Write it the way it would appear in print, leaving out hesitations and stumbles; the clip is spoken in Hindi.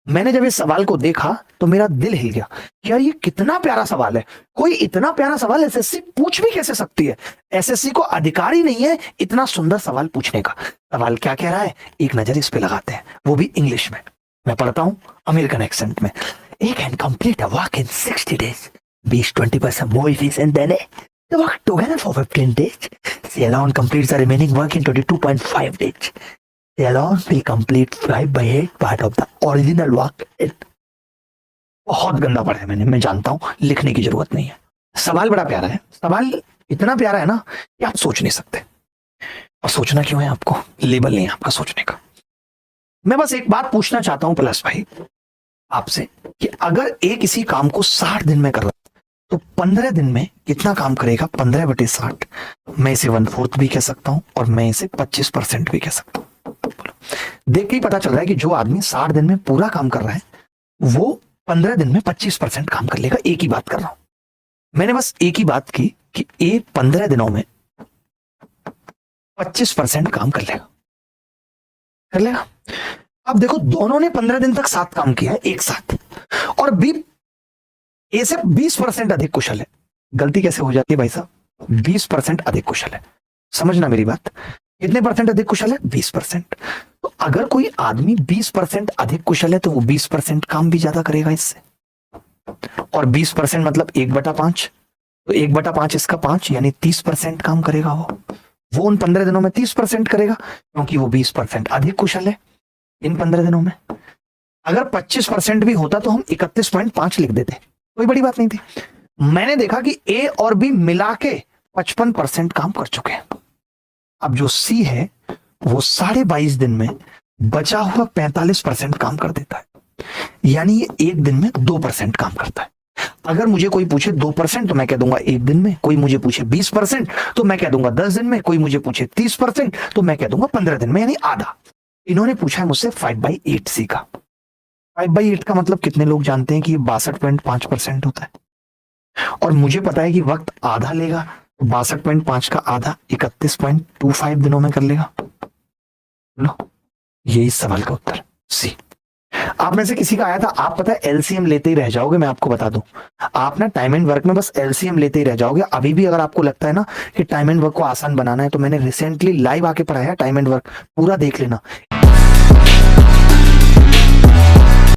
मैंने जब इस सवाल को देखा तो मेरा दिल हिल गया कि यार ये कितना प्यारा सवाल है। कोई इतना प्यारा सवाल एसएससी पूछ भी कैसे सकती है? एसएससी को अधिकार ही नहीं है इतना सुंदर सवाल पूछने का। सवाल क्या कह रहा है, एक नजर इस पे लगाते हैं, वो भी इंग्लिश में। मैं पढ़ता हूं अमेरिकन एक्सेंट में। A can complete a work in 60 days, be 20% more efficient than A. They work together for 15 days. C alone completes the remaining work in 22.5 days. C alone will complete 5/8 part of the original work. बहुत गंदा पढ़ा है मैंने, मैं जानता हूं, लिखने की जरूरत नहीं है। सवाल बड़ा प्यारा है, सवाल इतना प्यारा है ना कि आप सोच नहीं सकते। और सोचना क्यों है आपको? लेबल नहीं है आपका सोचने का। मैं बस एक बात पूछना चाहता हूं प्लस भाई आपसे कि अगर ए किसी काम को 60 दिन में कर रहा है तो 15 दिन में कितना काम करेगा? 15/60। मैं इसे 1/4 भी कह सकता हूं और मैं इसे 25% भी कह सकता हूं। देख के ही पता चल रहा है कि जो आदमी 60 दिन में पूरा काम कर रहा है वो 15 दिन में 25% काम कर लेगा। एक ही बात कर रहा हूं मैंने, बस एक ही बात की कि ए 15 दिनों में 25% काम कर लेगा। अब देखो दोनों ने 15 दिन तक साथ काम किया है एक साथ, और बी ए से 20% अधिक कुशल है। गलती कैसे हो जाती है भाई साहब? 20% अधिक कुशल है। समझना मेरी बात, कितने परसेंट अधिक कुशल है? 20%। तो अगर कोई आदमी 20% अधिक कुशल है तो वो 20% काम भी ज्यादा करेगा इससे। और 20% मतलब 1/5, तो 1/5 इसका 5 यानी 30% काम करेगा। वो उन 15 दिनों में 30% करेगा क्योंकि वो 20% अधिक कुशल है इन 15 दिनों में। अगर 25% भी होता तो हम 31.5 लिख देते, कोई बड़ी बात नहीं थी। मैंने देखा कि ए और बी मिला के 55% काम कर चुके हैं। अब जो सी है वो 22.5 दिन में बचा हुआ 45% काम कर देता है, यानी ये एक दिन में 2% काम करता है। अगर मुझे कोई पूछे 2% तो मैं कह दूंगा एक दिन में, कोई मुझे पूछे 20% तो मैं कह दूंगा 10 दिन में, कोई मुझे पूछे 30% तो मैं कह दूंगा 15 दिन में, यानी आधा। इन्होंने पूछा है मुझसे 5/8 सी का। 5/8 का मतलब कितने लोग जानते हैं कि ये 62.5% होता है, और मुझे पता है कि वक्त आधा लेगा। 62.5 का आधा 31.25 दिनों में कर लेगा। लो, ये इस सवाल का उत्तर सी। आप में से किसी का आया था, आप पता है एलसीएम लेते ही रह जाओगे। मैं आपको बता दूं, आप ना टाइम एंड वर्क में बस एलसीएम लेते ही रह जाओगे। अभी भी अगर आपको लगता है ना कि टाइम एंड वर्क को आसान बनाना है तो मैंने रिसेंटली लाइव आके पढ़ाया टाइम एंड वर्क, पूरा देख लेना।